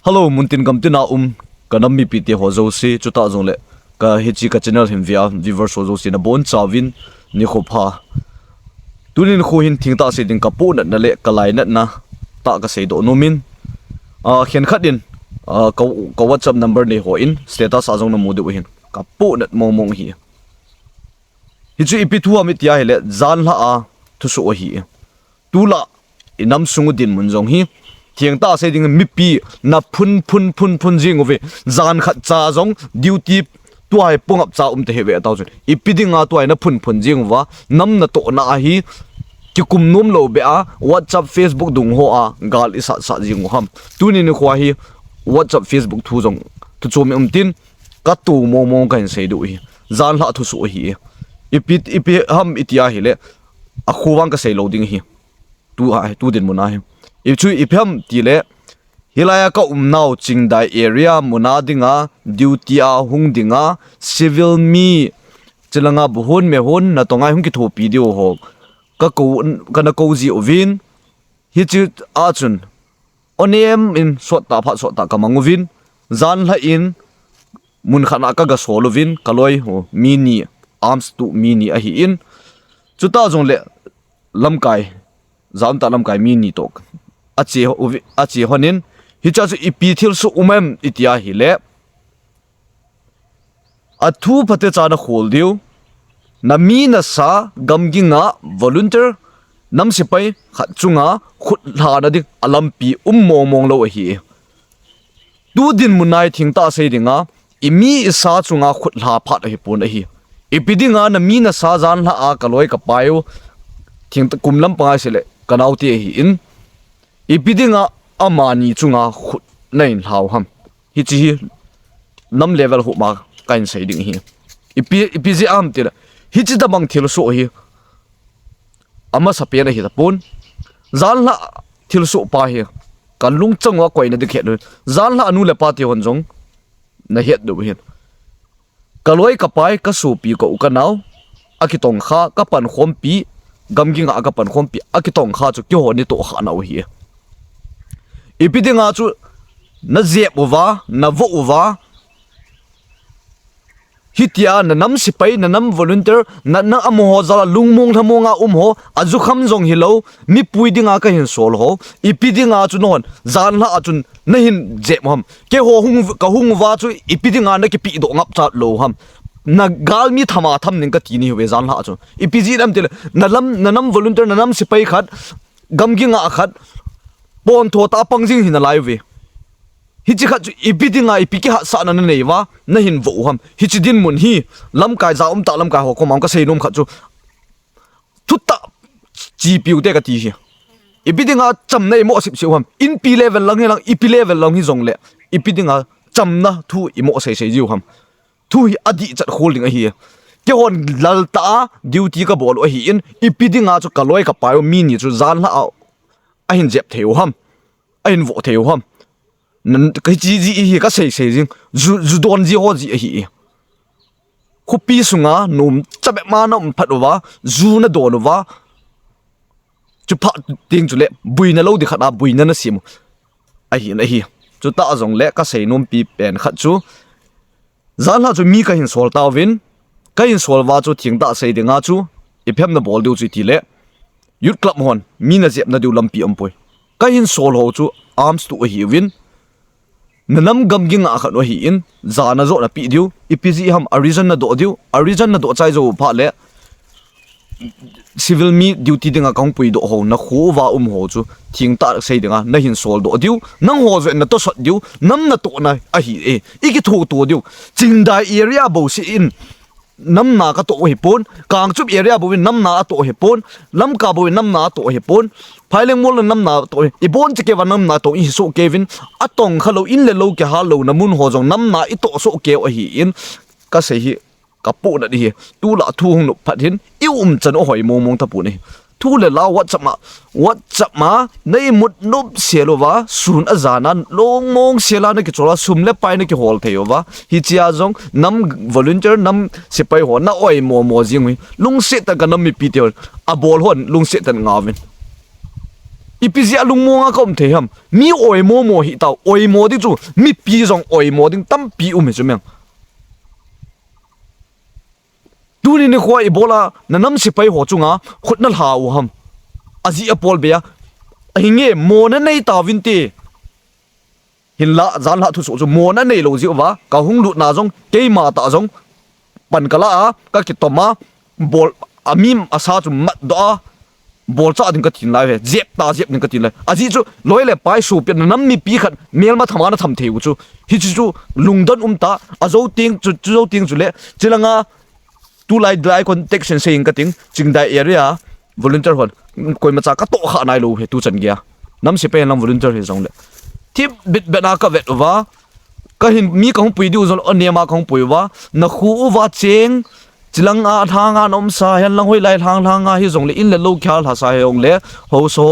Hello muntin kamtina kanami piti hozo si chuta zongle ka hichi ka channel him via viewers hozo si na bon chawin ni khopha tunin khuhin thingta se ding kapu na le kalai na ta ka sei do nomin khen khatin ka WhatsApp number ne ho in status azong na mudu hin kapu na mong hi hichu ipitu amit ya hele zan la a thusu hi tula inam sungudin munjong hi thieng ta se ding mi pi na phun jing ove zan khat cha jong duty tuai pungap cha te hewe taw chu ipidinga tuai na phun jing wa nam na to na hi ki kum nom lo be a WhatsApp Facebook dung ho a gal isa sa jing ham tuni ni khwa hi WhatsApp Facebook thu jong tu chom tin ka tu mo kan sei du hi zan la thu su hi ipi ham itia hi le a khuwang ka sei lo ding hi tu din muna hi ichu ipham tile hilaya ka umnau chingdai area munadinga duty a hungdinga civil mi chilanga buhon me hon na tongai hung ki tho video ho ka ko kana ko ji ovin hichu achun onem in sota pha sota kamanguvin zan la in mun khana ka ga solovin kaloi ho mini arms to mini a hi in chuta jong le lamkai zam ta lamkai mini tok achi honin hicha chu ipi thil su umem itia hi le athu phate chana khol diu na mi na sa gamginga volunteer nam sipai khat chunga khut hla na dik alampi mong lo hi tu din munai thingta sei dinga imi isa chunga khut hla phat hi pon hi ipidinga na mi na sa jan hla a kaloi ka payo thingta kumlam pa sele kanauti hi in ipidinga amani chunga khut nain hlau ham hi chi nam level hu ma kain sei ding hi ipi ji am tira hi chi da bang thil so hi ama sapena hi da pon zan la thil so pa hi kan lung changwa koi na dikhet zan la anu le pa ti hon jong na het do hin kaloi ka pai ka su pi ko ka naw akitong kha ka pan khom pi gamginga ka pan khom pi akitong kha chu ki ho ni to kha naw hi ipidinga chu na zep uwa na vo uwa hitia na nam sipai na nam volunteer na amho zala lungmong thamonga ho aju kham jong hilo mi puidinga ka hin sol ho ipidinga chu non zan la achun na hin jep ham ke ho hung ka hung wa chu ipidinga na ki pi do ngap cha lo ham na gal mi thama tham ning ka ti ni we zan la chu ipiji ram til na nam volunteer na nam sipai khat gamginga khat pon tho ta pangjing hin lai we hichi khat ipidinga ipiki ha sa na nei wa na hin vo ham hichi din mun hi lam kai za ta lam kai ho ko mam ka sei nom khat chu thutta chi piu te ka ti hi ipidinga cham nei mo sip siu ham in pi level lang helang ipi level lang hi jong le ipidinga cham na thu imo sei jiu ham thu hi adi chat holding a hi ke hon lalta duty ka bol o hi in ipidinga chu kaloi ka payo mini chu zan la ahin jep theu ham ahin vo theu ham nan kai ji hi ka sei jing zu don ji ho ji hi khupi sunga num chabe ma nom phatwa zu na donwa chu pha ting chu le buina lo di khana buina na sim a hi chu ta jong le ka sei nom pi pen khat chu zan la chu mi ka hin sol tawin ka hin sol wa chu thingta sei dinga chu iphem na bol du chu ti le youth club hon mina jep na du lampi ampoi ka hin sol ho chu arms to hi win nanam gamging a khan hi in zana zo na pi diu ipji ham arijan na do diu arijan na do chai zo pha le civil mi duty dinga kang pui do ho na khu wa ho chu thing ta sei dinga na hin sol do diu nang ho zo na to sot diu nam na to na a hi e iki thu to diu chingdai area bo si in nam na ka to hi pon kang chup area bo nam na to hi pon lam ka bo nam na to hi pon phailing mol nam na to i bon che wa nam na to i so kevin atong khalo in le lo ke ha lo na mun ho jong nam na i to so ke o hi in ka se hi ka pu na hi tu la thu hung no phat hin i chan o hoi mong ta pu ni thu le la WhatsApp ma nei mut nup selowa sun azana long mong sela na ki chola sum le pai na ki hol theyowa hi chia jong nam volunteer nam sipai ho na oi mo jing lung se ta ganam mi pi te a bol hon lung se tan ngawin ipizia lungmonga kom the ham mi oi mo hi tau oi mo di chu mi pi jong oi mo ding tam pi me chu meng tu ni khwa ibola nanam sipai ho chunga khutnal ha u ham azi apol bia hinge mo na nei ta vin ti hin la zan la thu so chu mo na nei lo ji wa ka hung lu na jong ke ma ta jong pan kala a ka ki toma bol amim asa chu mat do bol cha ding ka tin lai ve jep ta jep ning ka tin lai aji chu loi le pai su pe nam mi pi khat mel ma thama na tham theu chu hi chu lungdon ta azo ting chu le chilanga tu lai dai context saying ka ting chingdai area volunteer hon koi ma cha ka to kha nai lo he tu chan gya nam se pe lam volunteer he jong le tip bit bena ka vet wa ka hin mi ka hung pui du zon onema ka hung pui wa na khu wa cheng chilang a thanga nom sa hen lang hoi lai thang hi zong le in le lo khyal ha sa yong le ho so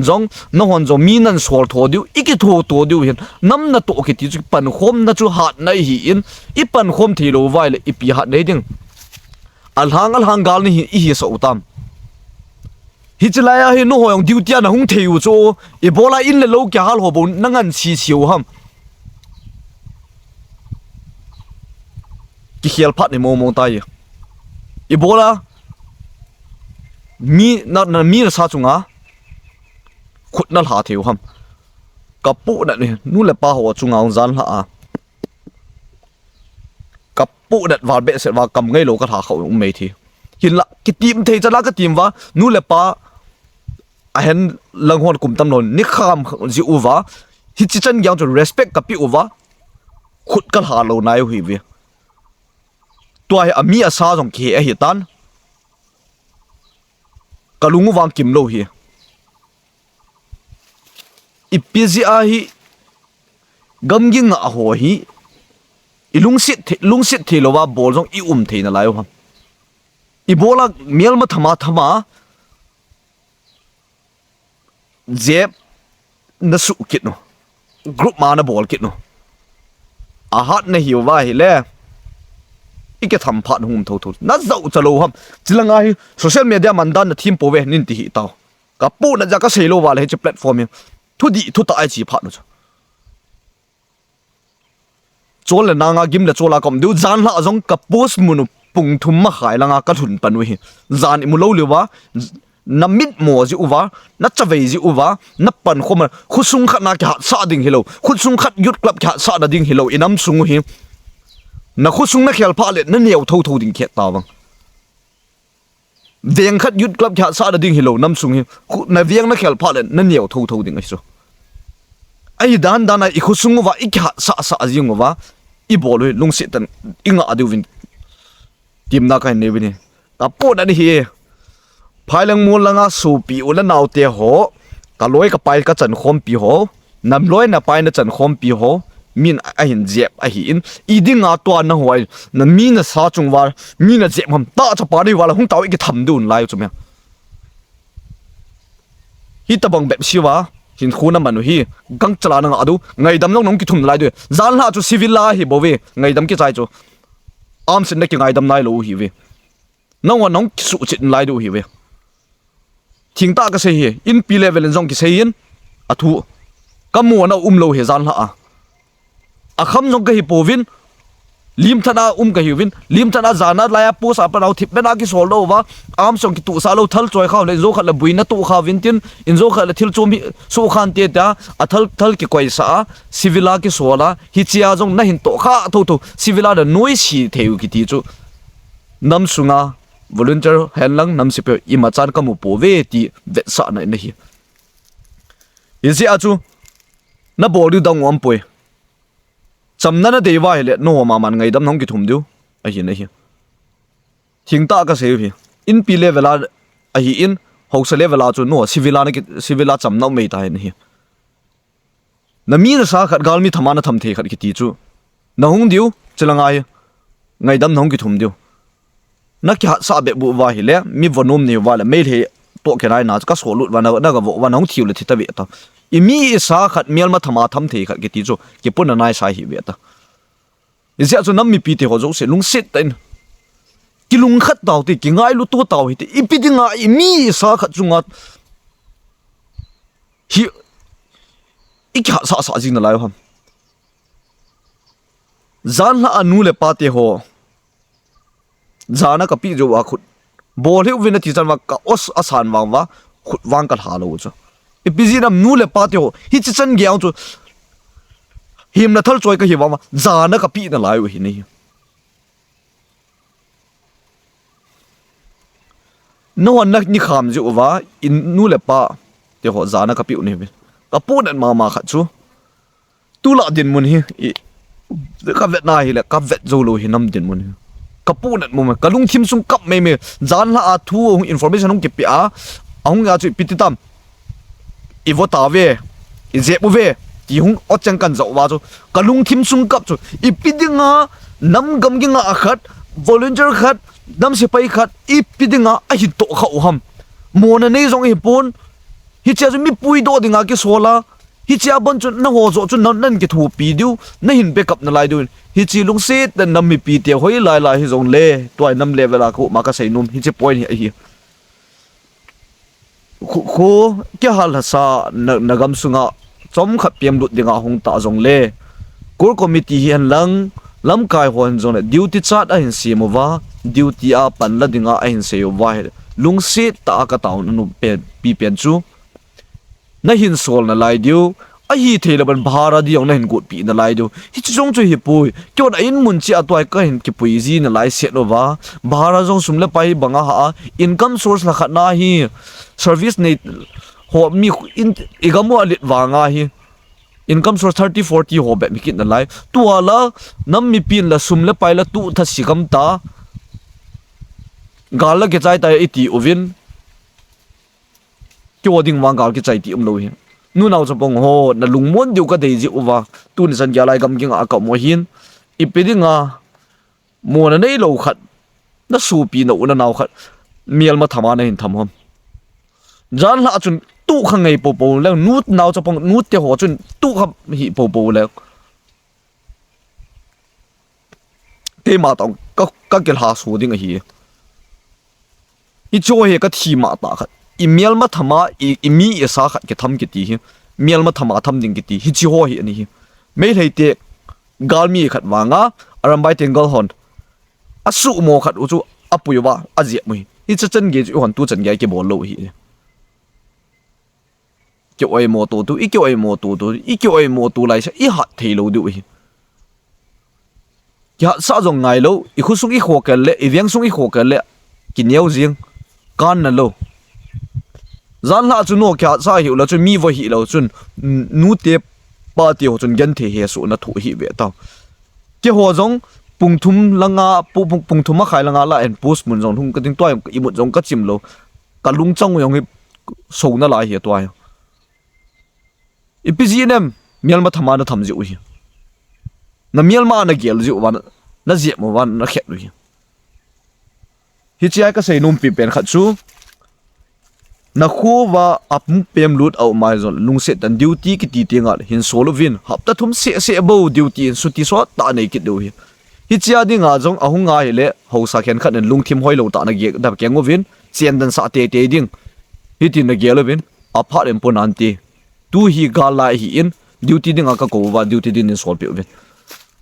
zong no hon zo mi nan sol tho diu iki tho to diu hin nam na to ki ti chu pan khom na chu hat nai hi in i pan khom thi lo vai le i pi hat nei ding al hang gal ni hi so utam hi chlaya hi no hoyong duty na hung theu cho ebola in le lo kya hal ho bon nangan chi chiu ham ki khial phat ni mo tai ebola mi na sa chunga khutnal ha theu ham kapu na ni nu le pa ho chunga zan ha a kapu dat war be se wa kam ngai lo ka tha khau mei thi hin la ki tim thei chala ka tim wa nu le pa a hen langhon kum tam non ni kham ji uwa hi chi chan gyang to respect ka pi uwa khut kal ha lo nai hui vi toy ami asa jong ke a hi tan kalungu wang kim lo hi ipzi a hi gamging a ho hi lungsit the lo wa bol jong i theina lai ham i bola miel ma thama jeb na su kit no group ma na bol kit no a hat na hi wa hi le ike tham phat hum tho na zau chalo ham chilanga hi social media mandan na thim powe nin ti hi taw ka pu na ja ka selo wa le che platform hi thu ta ai chi phat no chol le nanga gim le chola kom du zan la jong ka post munu pung thum ma khai langa ka thun panu hi zan imu lo lewa na mit mo ji uwa na chawei ji uwa na pan khoma khusung khat na kha sa ding hilo khusung khat youth club kha sa da ding hilo inam sung hi na khusung na khel pha le na neu tho ding khet ta wang veng khat youth club kha sa da ding hilo nam sung hi na veng na khel pha le na neu tho ding ai so ai dan dana i khusung wa i kha sa jing wa i boloi lungsi tan inga adu win tim na kai nevini ta po da ni hi phailang mul langa su pi ula naw te ho ka loi ka pai ka chan khom pi ho nam loi na pai na chan khom pi ho min a hin jep a hi in idinga to na hoi na mi na sa chung war mi na jep ham ta cha pa ri wala hung taw ki tham dun lai chu me hi ta bang bep siwa hin khuna manu hi gang chala na adu ngai dam nong ki thum lai de zan la chu civil la hi bowe ngai dam ki chai chu am sin na ki ngai dam nai lo hi we nong wa nong ki su chin lai do hi we thing ta ka se hi in pi level en jong ki se in athu kamu na lo he zan la a kham jong ka hi povin lim thana ka hi win lim thana zana la ya posa pa nau thip bena ki sol lo wa am song ki tu sa lo thal choi khaw le zo khat la buina tu kha win tin in zo khat la thil chom so khan te ta a thal ki koi sa civila ki sola hi chia jong na hin to kha tho civila da noi si theu ki ti chu nam sunga volunteer helang nam sipe ima chan ka mu po ve ti ve sa na hi isi a chu na bol du dang om poi chamna na dewa hele no ma man ngai dam nong ki thum du a hi na hi thing ta ka se hi in pi level a hi in house level a chu no civila chamna mei ta hi na mi na sa khat gal mi thama na tham the khat ki ti chu na hung diu chilanga hi ngai dam nong ki thum diu na ki sa be bu wa hi le mi vonom ni wa la mail he to ke nai na ka so lut wa na ga wa nong thiu le thita be ta imi sa khat mial ma thama tham the khat ki ti chu ki pun na nai sa hi be ta izia chu nam mi pi te ho zo se lung sit ten ki lung khat taw ti ki ngai lu tu taw hi ti ipi dinga imi sa khat chunga hi ikha sa jing na lai ham zan la anu le pa te ho zana ka pi jo wa khut bol he win ti chan wa ka os asan wang wa khut wang ka ha lo cho ipiji nam nu le pa te ho hi chi chan gyang chu him na thal choi ka hi wa ma zana ka pi na lai hi ni no one nak ni kham ju wa in nu le pa te ho zana ka pi ni be ka pu nan ma kha chu tu la din mun hi ka vet na hi le ka vet zo lo hi nam din mun ka pu nan mu ka lung thim sung kap me zan la a thu information hong ke pi a ong ga chu pi ti tam i vo ta ve i je bu ve ti hong o chang kan zo wa chu ka lung thim sung kap chu i pi dinga nam gam gi nga khat volunteer khat nam se pai khat i pi dinga a hi to kha ham mo na nei zong hi pon hi cha mi pui do dinga ki sola hi cha bon chu na ho zo chu nan ke thu pi diu na hin backup na lai du hi chi lung se tan nam mi pi te hoi lai lai hi zong le toy nam level a ko ma ka sei num hi che point hi khu ke hal sa na gam sunga chom khat piam lut dinga hong ta zong le core committee hi an lang lam kai hon zong duty chat a hin simawa duty a pan la dinga a hin sei wa lung se ta ka taun nu pi pen chu na hin sol na lai diu a hi thela ban bhara di ong na hin gut pi na lai diu hi chong chu hi pui kyo na in mun chi atwai ka hin ki pui ji na lai set no wa bhara jong sum le pai banga ha income source la khat na hi service nei ho mi in igamo alit wanga hi income source 30 40 ho be mi kit na lai tu ala nam mi pin la sum le pai la tu tha sigam ta gala ke chai ta iti ovin kyo ding wang gal ki chai ti lo hi nu naw chapong ho na lungmon diu ka dei ji uwa tu ni san ya lai gam king a ka mo hin ipidinga mo na nei lo khat na su pi na una naw khat mial ma thama na hin tham hom jan la chun tu khang ngai po le nu naw chapong nu te ho chun tu kham hi po le te ma tong ka kel ha su ding hi i cho he ka thi ma ta khat email ma thama imi esa khat ke tham ki ti hi mail ma thama tham ding ki ti hi chi ho hi ani hi me leite galmi khat wanga arambai tengal hon asu mo khat u chu apuiwa aje mui hi chan ge ju hon tu chan ge ke bol lo hi ke oi mo tu i ke oi mo tu lai sa i hat thei lo du hi ya sa jong ngai lo i khu sung i ho kel le i viang sung i ho kel le ki neu jing kan na lo zan la chu no kya sa hi la chu mi vo hi lo chun nu te pa ti ho chun gen the he su na thu hi ve ta ke ho jong pung thum langa pung thum ma khai langa la en post mun jong thum ka ting toy i mun jong ka chim lo ka lung chang yong hi so na la hi toy ipgnem mial ma thama na tham ji u hi na mial ma na gel ji u na je mo wan na khet lu hi chi ai ka sei num pi pen khat chu na khuwa apum pem lut au mai zon lungse tan duty ki ti tinga hin solovin hapta thum se bo duty in suti so ta nei ki do hi chia dinga jong ahunga hele hosa khen khat en lungthim hoilo ta na ge dab kengovin chen dan sa te ding hi tin na gelovin apha rem pon anti tu hi gala hi in duty dinga ka ko wa duty din in sol pe ven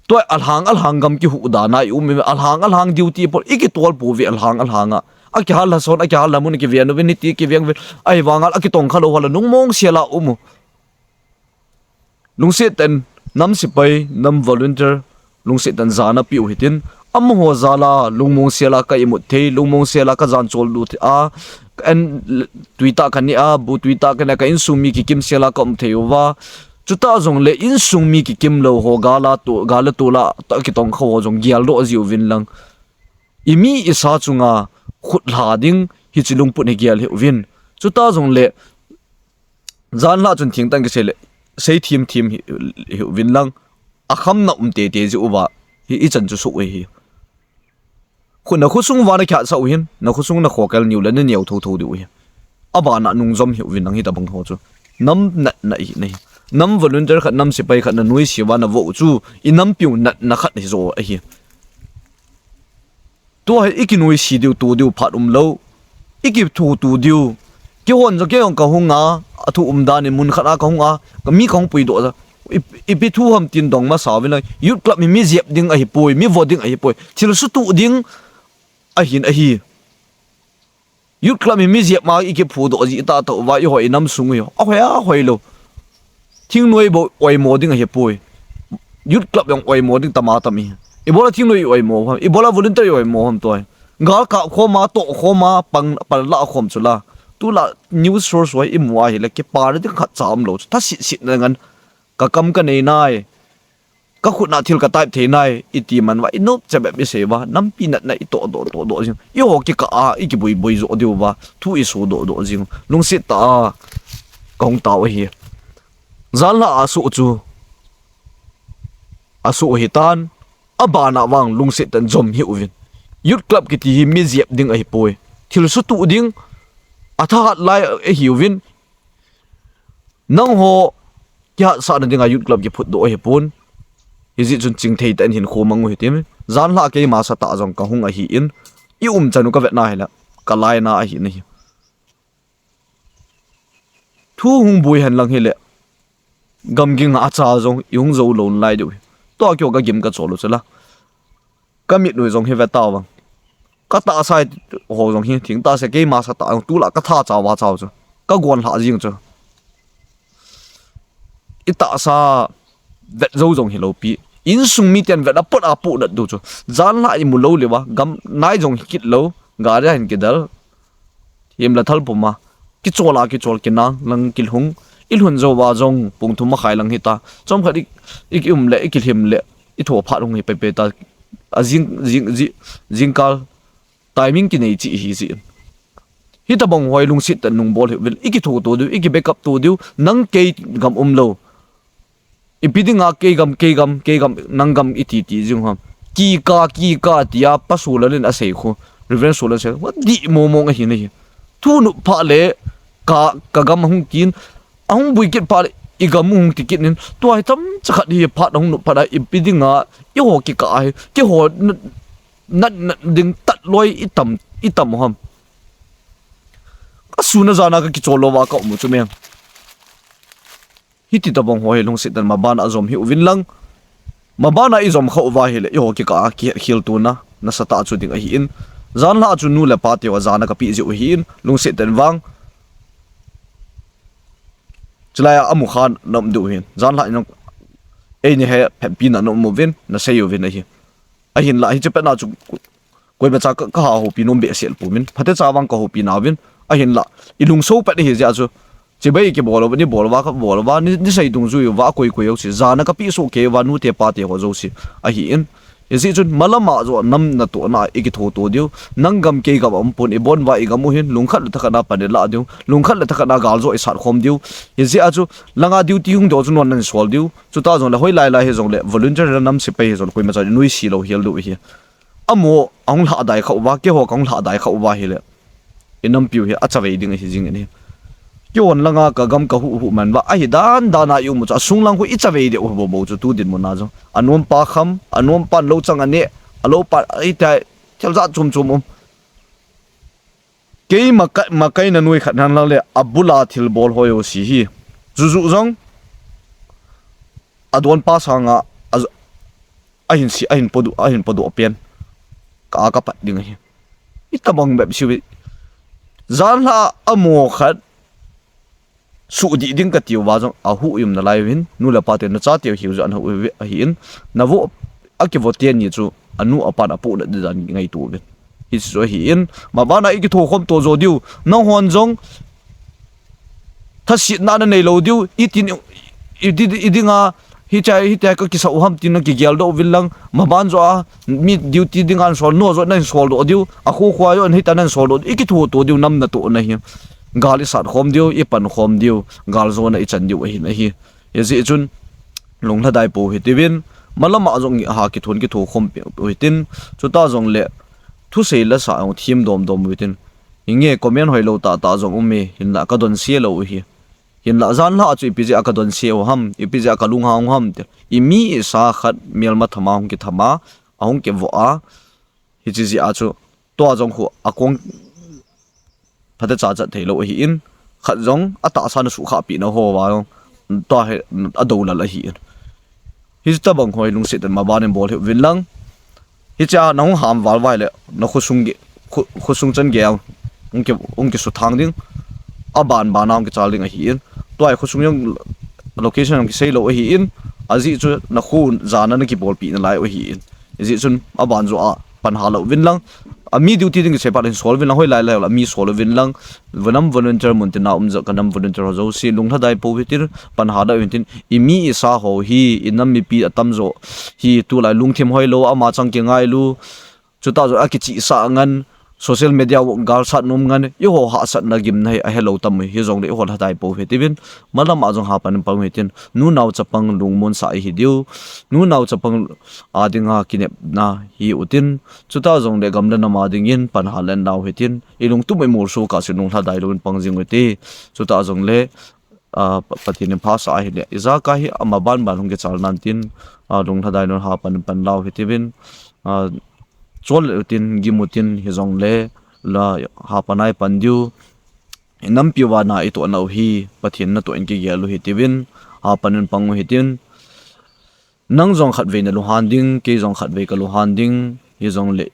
to alhang gam ki hu da na u me alhang duty por iki tol pu vi alhanga a kya la son a kya la mun ki vian no ti ki viang ai wangal a ki tong khalo hala nung mong siala lungse ten nam sipai nam volunteer lungse tan zana piu hitin am ho zala lungmong siala ka imut thei lungmong siala ka zan chol lu a en tuita kan ni a bu tuita kan ka in sumi ki kim siala kom theiwa chuta jong le in sumi ki kim lo ho gala tu la ta ki tong kho jong gial do ziu vin lang imi isa chunga khut la ding hi chilung put ni gial he win chuta jong le zan la chun thing tang ke se le sei thim hi win lang a kham na te ji uwa hi I chan chu su we hi khuna khusung wa na kha sa hin na khusung na khokal niu la na niau tho du hi aba na nung zom hi win lang hi ta bang ho chu nam na hi nei nam volunteer khat nam sipai khat na nui siwa na vo chu I nam piu na khat hi zo a hi to hai ikinoi si diu tu diu phat lo ikip thu tu diu ki hon zo ke ong ka hunga athu umda ni mun khana ka hunga mi khong pui do za ipi thu ham tin dong ma sawin youth club mi zep ding a hi poi mi voting a hi poi thil su tu ding a hin a hi youth club mi zep ma i ke phu do ji ta to wa i hoi nam sung yo a hoi lo thing noi bo oi mo ding a hi poi youth club yang oi mo ding tama tami ibola thing noi oi mo ibola volunteer oi mo ham toy ga ka khoma to khoma pang pal la khom chula tu la news source wai imwa hi le ke par de kha cham lo ta si na ngan ka kam ka nei nai ka khut na thil ka type the nai iti man wa inop chabe bi se wa nam pi nat na i to do jing yo ki ka a i ki bui zo de wa thu i so do jing lung sit ta kong ta wa hi zal la asu chu asu hi tan abana wang lung sit tan jom hi uvin youth club ki ti mi ziep ding a hi poi thil su tu ding atha lai e hiwin nang ho kya sa na dinga youth club ki phut do he pun hizi chun ching thei tan hin khomang hi tim zan la ke ma sa ta jong ka hung a hi in i chanu ka vet na hela ka lai na a hi ni thu hung bui han lang hele gam ging a cha jong yung zo lon lai du to kyo ka gim ka cholo chala kamit noi jong he vet ta wang ka ta sai ho jong hi thing ta se ke ma sa ta tu la ka tha cha wa cha chu ka gon ha jing chu ita sa vet zo jong hi lo pi in sung mi ten vet a pot a pu dat du chu zan la i mu lo le wa gam nai jong kit lo ga ra hin ke dal yem la thal puma ki chol ki na lang kil hung il hun zo wa jong pung thum ma khai lang hi ta chom khadi ik le ikil him le I tho pha rong hi pe ta a jing kal timing ki nei chi hi si hi ta bong hoi lung sit tan nung bol wil iki tho to du iki backup to du nang ke gam lo ipidinga ke gam nang gam iti ti jung ham ki ka tia pasula len a sei kho revenge sola se what di mo nga hi nei thu nu pha le ka gam hung kin ahung bui kit pa igam hung tikit nin to ai tam chakhat hi pha dong nu pha da ipidinga I ho ki ka ai ki ho nat ding tat loi itam ham asuna zana ka ki cholo wa ka mu chumeng hiti ta bong hoi long sit dan mabana azom hi uvin lang mabana izom kha uwa hi le yo ki ka ki khil tu na sa ta chu ding a hi in zan la chu nu le pa te wa zana ka pi ji u hi in long sit dan wang chlaya amu khan nam du hin zan la inong ei ni he phi na no mu vin na sei u vin a hi a hin la hi che pe na chu koi ba cha ka ha ho pi nom be sel pu min phate cha wang ka ho pi na vin a hin la ilung so pa hi ja chu che bai ke bolo ni bolo wa ka bolo wa ni sei dung zu wa koi yo si zana ka pi so ke wa nu te pa te ho zo si a hi in isi chun malama zo nam na to na iki tho to diu nangam ke ga am pun ibon wa igamu hin lungkhat la thakana pa de la diu lungkhat la thakana gal zo isat khom diu isi aju langa diu ti hung do chu non nan sol diu chu ta zon la hoi lai lai he zong le volunteer nam si pe he zon koi ma cha nui si lo hel du hi amo ang la dai kha wa ke ho kang la dai kha wa hi le inam piu hi acha wei ding hi jing ni yon langa ka gam ka hu man wa ai dan dana yu mu cha sung lang hu I cha wei de bo bo chu tu din mo na zo anom pa kham anom pan lo chang ane alo pa ai ta chel za chum ke ma kai na nui khat han le abula thil bol hoyo si hi zu zong adon pa sanga ahin podu open ka pat ding hi itabang be si zan la amo khat su di ding ka tiu wa jong a hu yum na lai win nu la pa te na cha tiu hiu zan hu a hi in na vo aki vo ten ni chu anu apa na pu na dan ngai tu win hi so hi in ma ba na I ki tho khom to zo diu na hon jong tha si na na nei lo diu idinga hi chai ka ki sa ham tin na ki gel do win lang ma ban zo a mi duty ding an sol no zo na sol do diu a khu khwa yo hi ta nan sol do I ki tho to diu nam na to na hi gal isat khom diu I pan khom diu gal zo na I chan diu hi na hi ezi chun long la dai po hi tiwin malama jong ha ki thon ki tho khom pe hitin chuta jong le thu sei la sa ong thim dom witin inge comment hoi lo ta jong umi hin la ka don sie lo hi hin la zan la chu ipiji aka don sie o ham ipiji aka lung ha ham te imi sa khat mial ma thama hong ki thama ahong ke vo a hi chi ji a chu to jong khu akong phate cha thei lo hi in khát giống ata san su kha pi na ho wa to he adola la hi hi ta bang hoi lung sit ma ban bol win lang hi cha nong ham wal wai le na khusung chan ge ung ke su thang ding aban banam ke chaling a hi in to ai khusung yang location ki sei lo hi in azi chu na khun zana na ki bol pi na lai o hi in ji chun aban zo a pan ha lo win lang a mi duty ding se pa in solve na hoi lai lai la mi solve win lang vanam volunteer mun tin na za kanam volunteer ho zo si lung thadai po vitir pan ha da tin i mi isa ho hi inam mi pi atam zo hi tu lai lung them hoi lo ama chang ke ngai lu chuta zo a ki chi sa ngan social media gar sat num ngan yo ho ha sat na gim nai a hello tam hi zong le ho thadai po vitin malam a jong ha pan pang metin nu naw chapang lung mon sa hi diu nu naw chapang adinga kinep na hi utin chuta jong le gam na ma ding in pan halen naw hetin ilung tu mai mur su ka sinung thadai lun pang jing wete chuta jong le patin pha sa hi le iza ka hi ama ban ban hung ke chal nan tin lung thadai lun ha pan law hetin chol tin gimutin hi zong le la ha panai pandiu nam piwa na ito na hi pathin na to en ki gelu hi tivin ha panin pangu hitin nang zong khat ve na lu handing ke zong khat ve ka lu handing hi zong le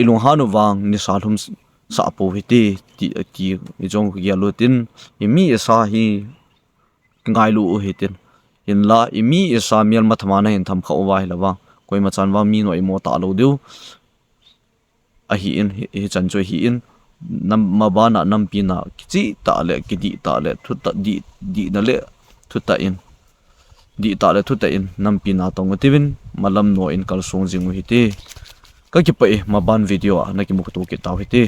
ilung hanu wang ni salhum sa po hiti ti zong gelu tin imi sa hi ngai lu hitin in la imi sa mial mathmana hin tham khaw wai lawa koi ma chan wa mi no imo ta lo deu a hi in hi chan choi hi in nam ma ba na nam pi na chi ta le ki di ta le thu ta di na le thu ta in di ta le thu ta in nam pi na tong tivin malam no in kal song jing hi te ka ki pai ma ban video na ki mu tu ki taw hi te